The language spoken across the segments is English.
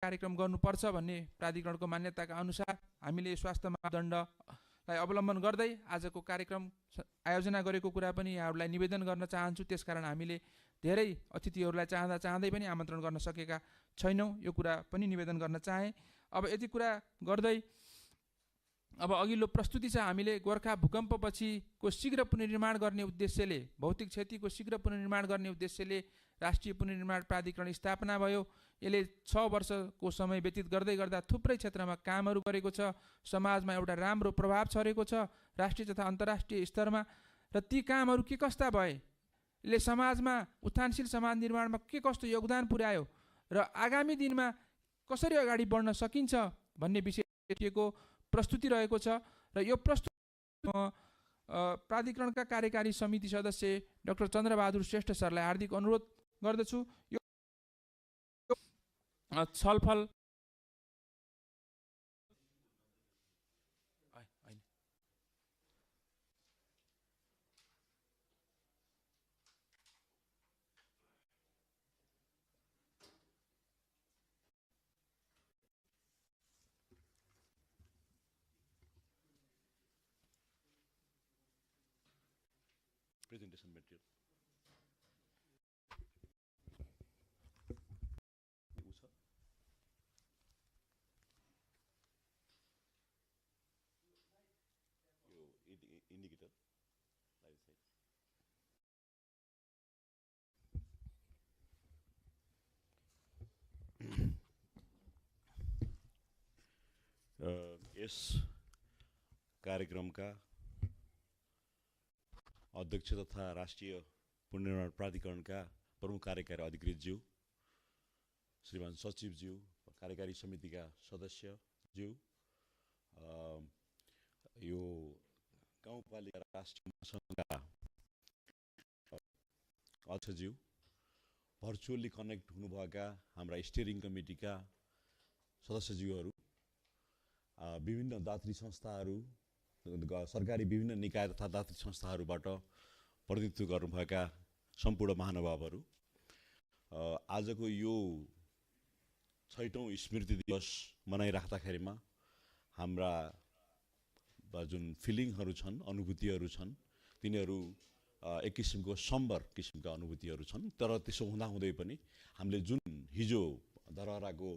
कार्यक्रम गर्नुपर्छ भन्ने प्राधिकरणको मान्यताका अनुसार हामीले स्वास्थ्य मापदण्डलाई अवलम्बन गर्दै आजको कार्यक्रम आयोजना गरेको कुरा पनि यहाँहरूलाई निवेदन गर्न चाहन्छु। त्यसकारण हामीले धेरै अतिथिहरूलाई चाहँदै पनि आमन्त्रण गर्न सकेका छैनौँ, यो कुरा पनि निवेदन गर्न चाहेँ। अब यति कुरा गर्दै अब अघिल्लो प्रस्तुति छ, हामीले गोर्खा भूकम्पपछिको शीघ्र पुनर्निर्माण गर्ने उद्देश्यले, भौतिक क्षतिको शीघ्र पुनर्निर्माण गर्ने उद्देश्यले राष्ट्रिय पुनर्निर्माण प्राधिकरण स्थापना भयो। यसले 6 वर्षको समय व्यतीत गर्दै गर्दा थुप्रै क्षेत्रमा कामहरू गरेको छ, समाजमा एउटा राम्रो प्रभाव छरेको छ राष्ट्रिय तथा अन्तर्राष्ट्रिय स्तरमा। र ती कामहरू के कस्ता भए, यसले समाजमा उत्थानशील समाज निर्माणमा के कस्तो योगदान पुर्यायो र आगामी दिनमा कसरी अगाडि बढ्न सकिन्छ भन्ने विषयको प्रस्तुति रहेको छ। र यो प्रस्तुति प्राधिकरणका कार्यकारी समिति सदस्य डाक्टर चन्द्रबहादुर श्रेष्ठ सरलाई हार्दिक अनुरोध गर्दछु यो छलफल presentation material. Indicator, like I said. Yes कार्यक्रमका अध्यक्ष तथा राष्ट्रिय पुनर्निर्माण प्राधिकरणका प्रमुख कार्यकारी अधिकृतज्यू, श्रीमान सचिवज्यू, कार्यकारी समितिका सदस्यज्यू, यो गाउँपालिका राष्ट्रिय महासङ्घका अध्यक्षज्यू, भर्चुअली कनेक्ट हुनुभएका हाम्रा स्टियरिङ कमिटीका सदस्यज्यूहरू, विभिन्न दात्री संस्थाहरू, सरकारी विभिन्न निकाय तथा दात्री संस्थाहरूबाट प्रतिनिधित्व गर्नुभएका सम्पूर्ण महानुभावहरू, आजको यो 6औं स्मृति दिवस मनाइराख्दाखेरिमा हाम्रा जुन फिलिङहरू छन्, अनुभूतिहरू छन्, तिनीहरू एक किसिमको सम्बर किसिमका अनुभूतिहरू छन्। तर त्यसो हुँदाहुँदै पनि हामीले जुन हिजो धरहराको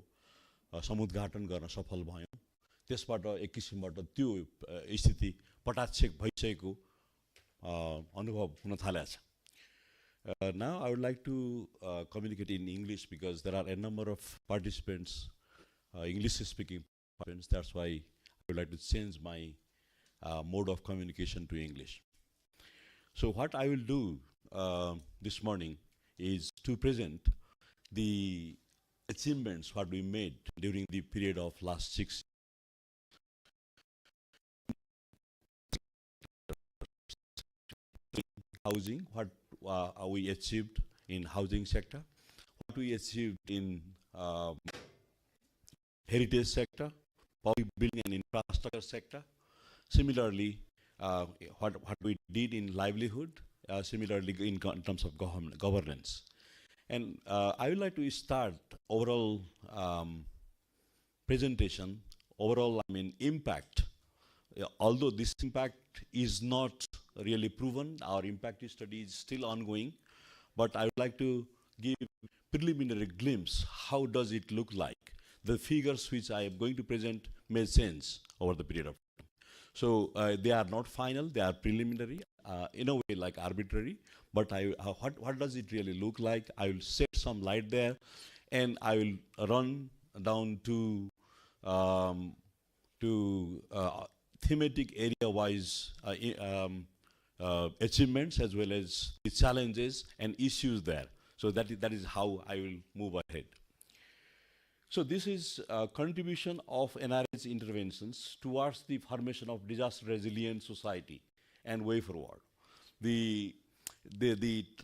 समुद्घाटन गर्न सफल भयौँ, त्यसबाट एक किसिमबाट त्यो स्थिति पटाक्षेप भइसकेको अनुभव हुन थालेको छ। Now I would like to communicate in English because there are a number of participants, English speaking participants. That's why I would like to change my mode of communication to English. So what I will do this morning is to present the achievements what we made during the period of last 6 years. Housing, what we achieved in housing sector, what we achieved in heritage sector, public building and infrastructure sector. Similarly, what we did in livelihood, similarly in terms of governance. And I would like to start overall presentation, overall impact. Although this impact is not really proven, our impact study is still ongoing, but I would like to give preliminary glimpse, how does it look like? The figures which I am going to present may change over the period of time. So they are not final, they are preliminary, in a way like arbitrary, but what does it really look like? I will shed some light there, and I will run down to thematic area-wise achievements as well as the challenges and issues there. So that is how I will move ahead. So this is a contribution of NRH interventions towards the formation of disaster-resilient society and way forward. The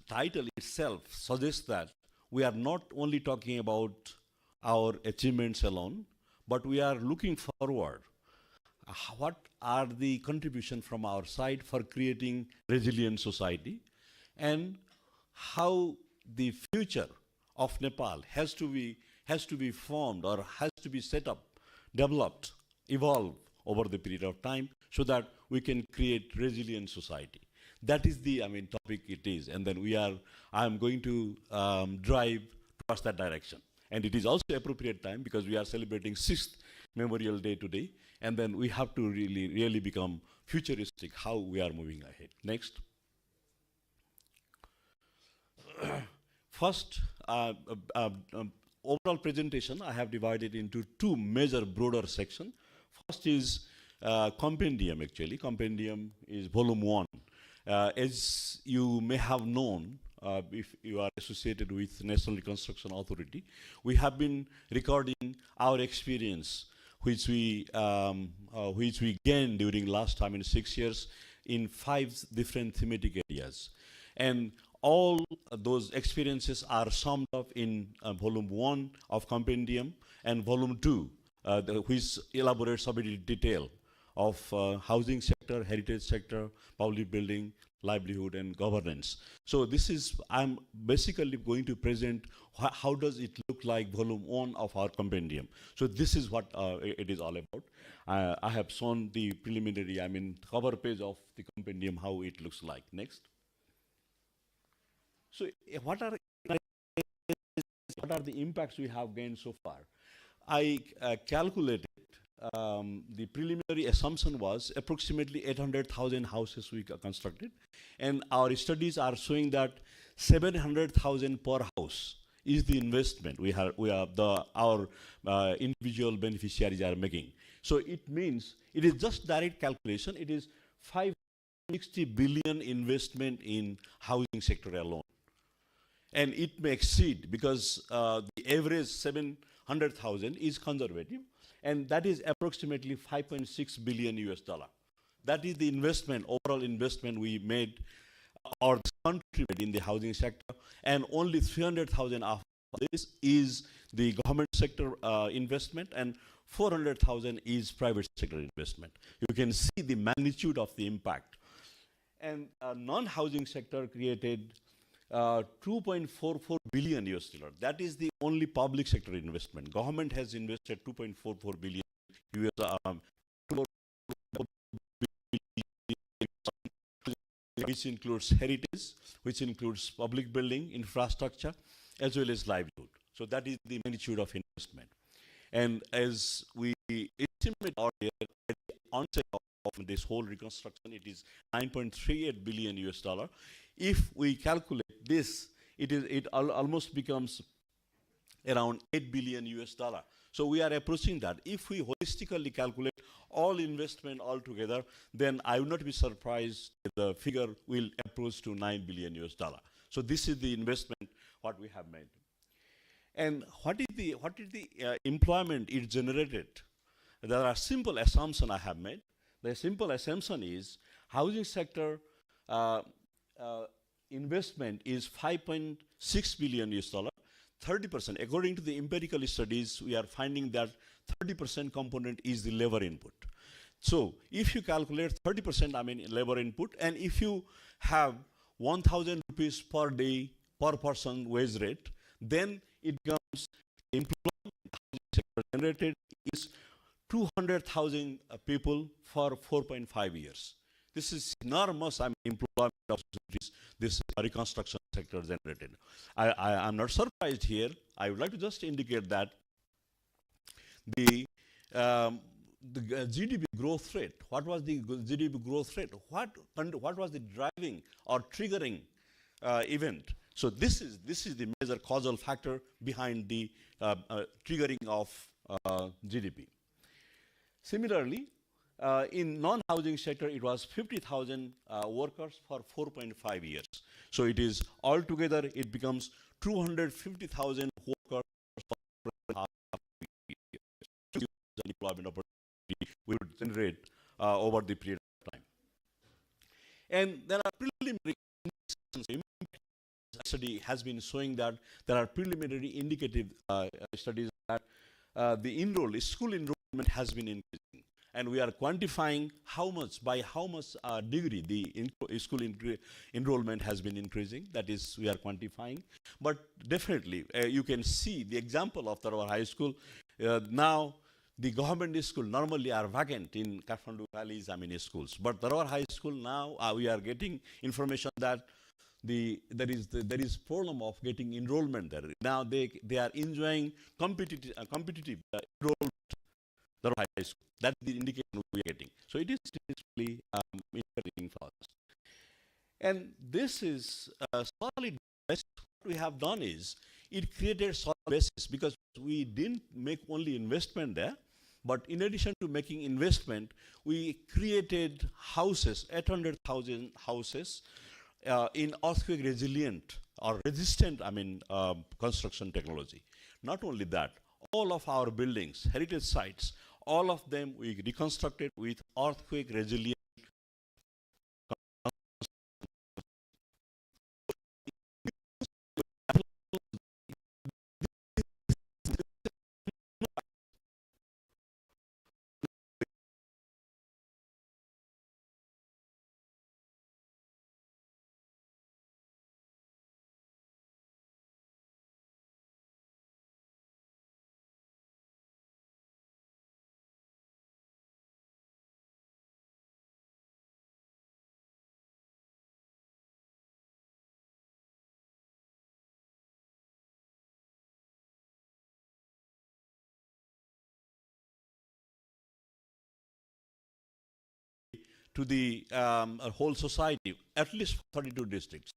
title itself suggests that we are not only talking about our achievements alone, but we are looking forward. What are the contributions from our side for creating resilient society, and how the future of Nepal has to has to be formed or has to be set up, developed, evolve over the period of time so that we can create resilient society. That is the, topic it is. And then I am going to drive towards that direction. And it is also appropriate time because we are celebrating 6th Memorial Day today. And then we have to really become futuristic how we are moving ahead. Next. First, overall presentation, I have divided into two major broader sections. First is compendium, actually. Compendium is volume 1. As you may have known, if you are associated with National Reconstruction Authority, we have been recording our experience, which we gained during last 6 years in 5 different thematic areas. And all those experiences are summed up in volume 1 of compendium and volume 2, which elaborates a bit in detail of housing sector, heritage sector, public building, livelihood, and governance. So this is, I'm basically going to present how does it look like volume 1 of our compendium. So this is what it is all about. I have shown the preliminary, cover page of the compendium, how it looks like. Next. So what are the impacts we have gained so far? I calculated the preliminary assumption was approximately 800,000 houses we constructed, and our studies are showing that 700,000 per house is the investment our individual beneficiaries are making. So it means it is just direct calculation. It is 560 billion investment in housing sector alone. And it may exceed because the average 700,000 is conservative, and that is approximately 5.6 billion US dollar. That is the investment, overall investment we made or this country made in the housing sector, and only 300,000 of this is the government sector investment, and 400,000 is private sector investment. You can see the magnitude of the impact. And non-housing sector created 2.44 billion US dollar. That is the only public sector investment. Government has invested 2.44 billion US, which includes heritage, which includes public building, infrastructure, as well as livelihood. So that is the magnitude of investment. And as we estimate earlier, at the onset of this whole reconstruction, it is 9.38 billion US dollar. If we calculate this, it almost becomes around 8 billion US dollar. So we are approaching that. If we holistically calculate all investment altogether, then I would not be surprised if the figure will approach to 9 billion US dollar. So this is the investment what we have made. And what is the employment it generated? There are simple assumptions I have made. The simple assumption is housing sector investment is 5.6 billion US dollar. 30%, according to the empirical studies, we are finding that 30% component is the labor input. So if you calculate 30%, labor input, and if you have 1,000 rupees per day per person wage rate, then it becomes employment housing sector generated is 200,000 people for 4.5 years. This is enormous employment opportunities this reconstruction sector generated. I am not surprised here. I would like to just indicate that the GDP growth rate, what was the GDP growth rate? What was the driving or triggering event? So this is the major causal factor behind the triggering of GDP. Similarly, in non-housing sector, it was 50,000 workers for 4.5 years. So it is altogether, it becomes 250,000 workers for employment opportunity we would generate over the period of time. And there are preliminary study has been showing that there are preliminary indicative studies that the school enrollment has been increasing. and we are quantifying by how much degree the school enrollment has been increasing. That is, we are quantifying. But definitely, you can see the example of Tarawar High School. Now, the government school normally are vacant in Kathmandu Valley's schools. But Tarawar High School now, we are getting information that there is problem of getting enrollment there. Now they are enjoying competitive enrollment at high school. That's the indication we are getting. So it is really encouraging for us. And this is a solid basis. What we have done is it created solid basis because we didn't make only investment there, but in addition to making investment, we created houses, 800,000 houses, in earthquake resilient or resistant construction technology. Not only that, all of our buildings, heritage sites, all of them we reconstructed with earthquake resilient. To the whole society, at least 32 districts.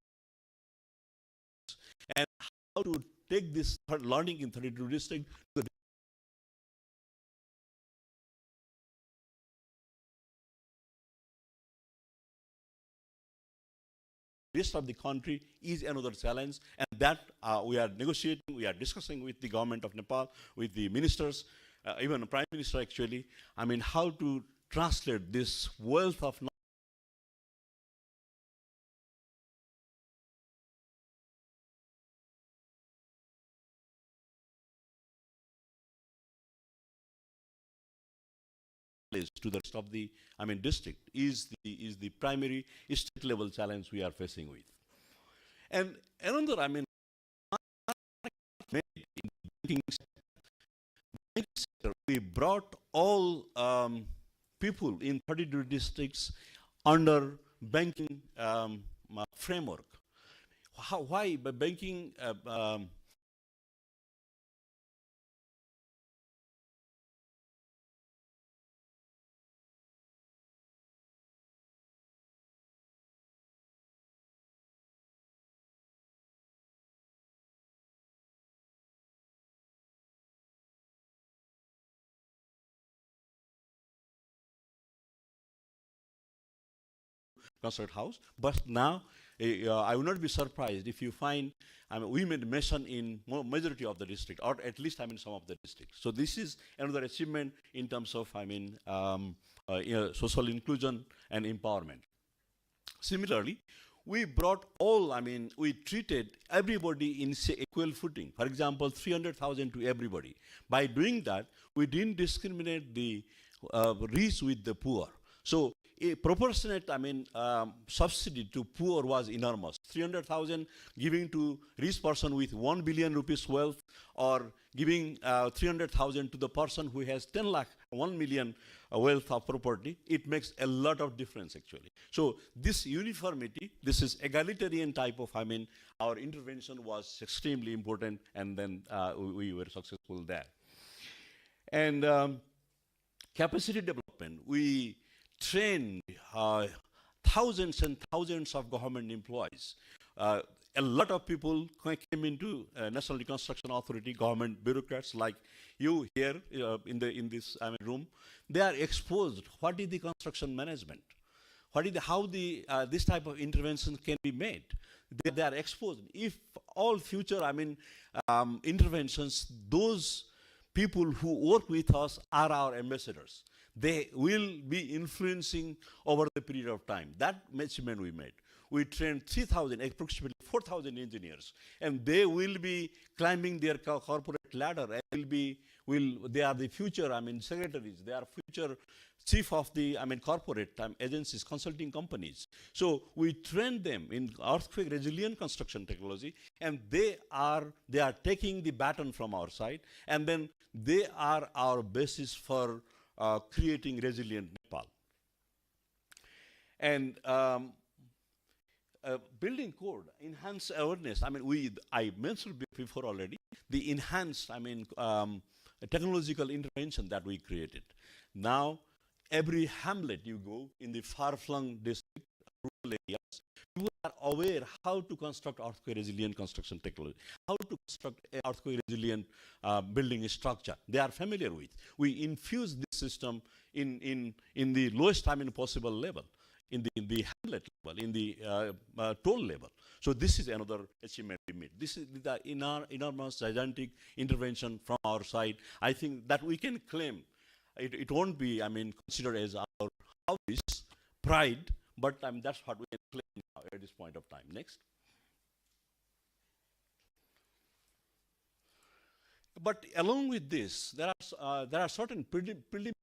And how to take this learning in 32 districts to the rest of the country is another challenge, and that we are negotiating, we are discussing with the government of Nepal, with the ministers, even the Prime Minister actually, how to translate this wealth of knowledge to the rest of the district is the primary state level challenge we are facing with. And another in banking sector, we brought all people in 32 districts under banking framework. Why? By banking concert house. But now, I will not be surprised if you find we made mention in majority of the district, or at least some of the districts. So this is another achievement in terms of social inclusion and empowerment. Similarly, we brought all, we treated everybody in equal footing. For example, 300,000 to everybody. By doing that, we didn't discriminate the rich with the poor. So a proportionate, subsidy to poor was enormous. 300,000 giving to rich person with 1 billion rupees wealth, or giving 300,000 to the person who has 10 lakh, 1 million wealth of property. It makes a lot of difference actually. So this uniformity, this is egalitarian type of, our intervention was extremely important, and then we were successful there. And capacity development, we trained thousands and thousands of government employees. A lot of people came into National Reconstruction Authority, government bureaucrats like you here in this room. They are exposed. What is the construction management? What is how this type of intervention can be made? They are exposed. If all future interventions, those people who work with us are our ambassadors. They will be influencing over the period of time. That achievement we made. We trained 3,000, approximately 4,000 engineers, and they will be climbing their corporate corporate ladder and they are the future, secretaries, they are future chief of the, corporate agencies, consulting companies. So we train them in earthquake resilient construction technology, and they are taking the baton from our side, and then they are our basis for creating resilient Nepal. And building code, enhance awareness. I mentioned before already the enhanced, technological intervention that we created. Now, every hamlet you go in the far-flung district, rural areas, people are aware how to construct earthquake-resilient construction technology, how to construct earthquake-resilient building structure. They are familiar with. We infuse this system in the lowest possible level, in the hamlet level, in the toll level. So this is another achievement we made. This is the enormous, gigantic intervention from our side. I think that we can claim. It won't be, considered as our hobbies, pride, but that's what we can claim now at this point of time. Next. But along with this, there are certain preliminary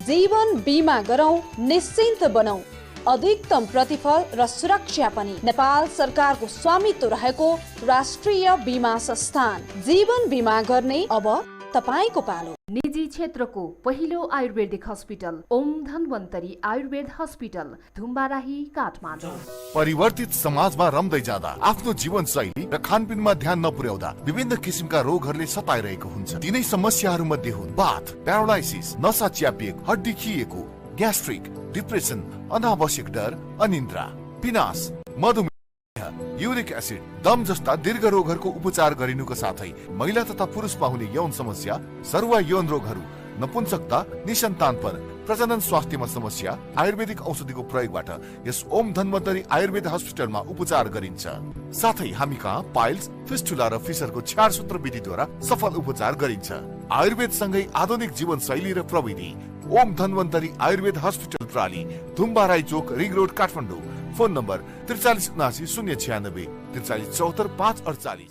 जीवन बीमा गरौं, निश्चिन्त बनौं, अधिकतम प्रतिफल र सुरक्षा पनि। नेपाल सरकारको स्वामित्व रहेको राष्ट्रिय बीमा संस्थान जीवन बीमा गर्ने अब तपाईको पालो। निजी क्षेत्रको पहिलो आयुर्वेदिक अस्पताल ओम धन्वन्तरी आयुर्वेद अस्पताल, धुम्बाराही, काठमाडौँ। परिवर्तित समाजमा रम्दै जाँदा आफ्नो जीवनशैली र खानपिनमा ध्यान नपुर्याउँदा विभिन्न किसिमका रोगहरूले सताइरहेको हुन्छ। तिनै समस्याहरू मध्ये हुन् बाथ, प्यारालाइसिस, नसा च्यापिएको, हड्डी खिएको, ग्यास्ट्रिक, डिप्रेसन, अनावश्यक डर, अनिन्द्रा, पिनास, मधुमेह, युरिक एसिड, दम जस्ता दीर्घ रोगहरूको उपचार गरिनुको साथै महिला तथा पुरुषमा हुने यौन समस्या, सरुवा यौन रोगहरू, नपुंसकता, निसन्तानपन, प्रजनन स्वास्थ्यमा समस्या आयुर्वेदिक औषधिको प्रयोगबाट यस ओम धन्वन्तरी आयुर्वेद अस्पतालमा उपचार गरिन्छ। साथै हामी कहाँ पाइल्स, फिस्टुला र फिसरको छाडसूत्र विधिद्वारा सफल उपचार गरिन्छ। आयुर्वेद सँगै आधुनिक जीवनशैली र प्रविधि ओम धन्वन्तरी आयुर्वेद अस्पताल Prali, Dhumbarai Chowk, ring road, Kathmandu. Phone number 4379 096 43 74 548।